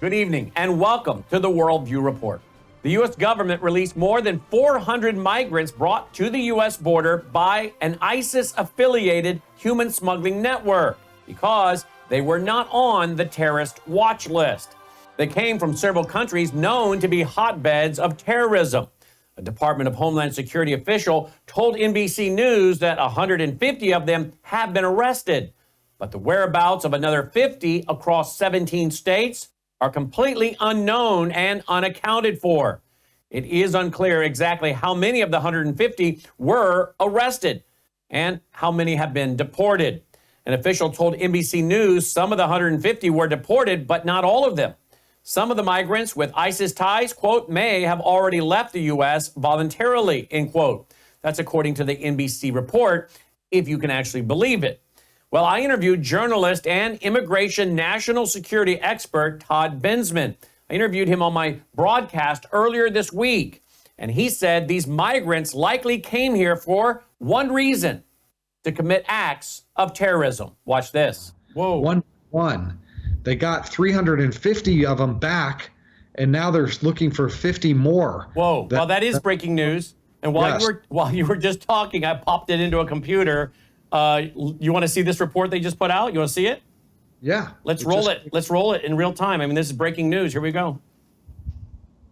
Good evening and welcome to the Worldview Report. The U.S. government released more than 400 migrants brought to the U.S. border by an ISIS-affiliated human smuggling network because they were not on the terrorist watch list. They came from several countries known to be hotbeds of terrorism. A Department of Homeland Security official told NBC News that 150 of them have been arrested, but the whereabouts of another 50 across 17 states are completely unknown and unaccounted for. It is unclear exactly how many of the 150 were arrested and how many have been deported. An official told NBC News some of the 150 were deported, but not all of them. Some of the migrants with ISIS ties, quote, may have already left the U.S. voluntarily, end quote. That's according to the NBC report, if you can actually believe it. Well, I interviewed journalist and immigration national security expert Todd Bensman. I interviewed him on my broadcast earlier this week, and he said these migrants likely came here for one reason: to commit acts of terrorism. Watch this. Whoa. One. They got 350 of them back, and now they're looking for 50 more. Whoa. Well, that is breaking news. And while you were just talking, I popped it into a computer. You want to see this report they just put out? You want to see it? Yeah. Let's roll it in real time. I mean, this is breaking news. Here we go.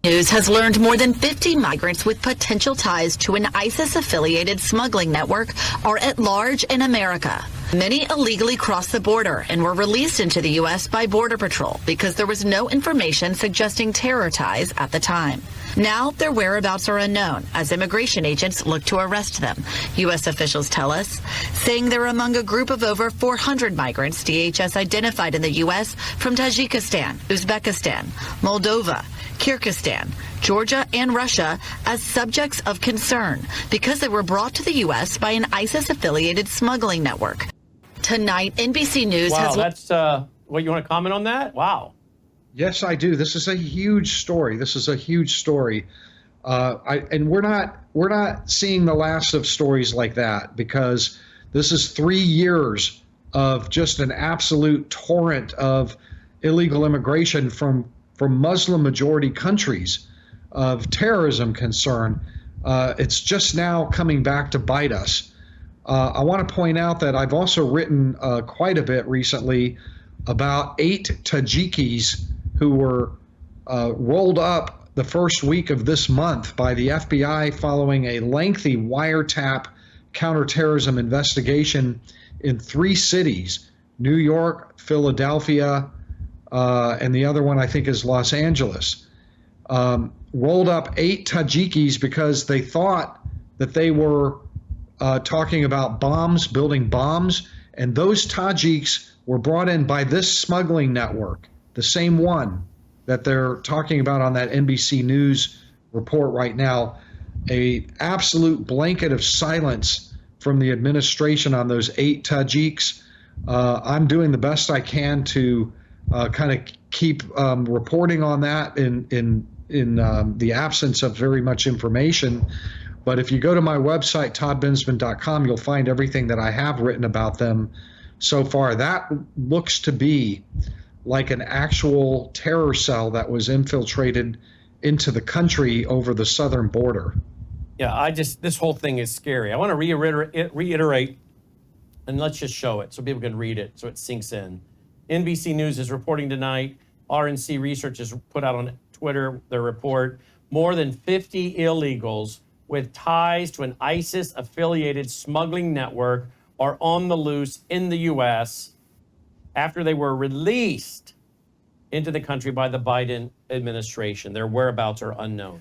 News has learned more than 50 migrants with potential ties to an ISIS-affiliated smuggling network are at large in America. Many illegally crossed the border and were released into the U.S. by Border Patrol because there was no information suggesting terror ties at the time. Now their whereabouts are unknown as immigration agents look to arrest them, U.S. officials tell us, saying they're among a group of over 400 migrants DHS identified in the U.S. from Tajikistan, Uzbekistan, Moldova, Kyrgyzstan, Georgia, and Russia as subjects of concern because they were brought to the U.S. by an ISIS-affiliated smuggling network. Tonight, NBC News has... Wow, that's... What, you want to comment on that? Wow. Yes, I do. This is a huge story. And we're not seeing the last of stories like that, because this is 3 years of just an absolute torrent of illegal immigration from Muslim majority countries, of terrorism concern. It's just now coming back to bite us. I want to point out that I've also written quite a bit recently about 8 Tajikis who were rolled up the first week of this month by the FBI following a lengthy wiretap counterterrorism investigation in 3 cities: New York, Philadelphia, and the other one I think is Los Angeles. Rolled up 8 Tajikis because they thought that they were talking about bombs, building bombs, and those Tajiks were brought in by this smuggling network, the same one that they're talking about on that NBC News report right now. A absolute blanket of silence from the administration on those 8 Tajiks. I'm doing the best I can to kind of keep reporting on that in the absence of very much information. But if you go to my website, toddbensman.com, you'll find everything that I have written about them so far. That looks to be like an actual terror cell that was infiltrated into the country over the southern border. Yeah, this whole thing is scary. I want to reiterate, and let's just show it so people can read it so it sinks in. NBC News is reporting tonight. RNC Research has put out on Twitter their report. More than 50 illegals with ties to an ISIS-affiliated smuggling network are on the loose in the U.S. after they were released into the country by the Biden administration. Their whereabouts are unknown.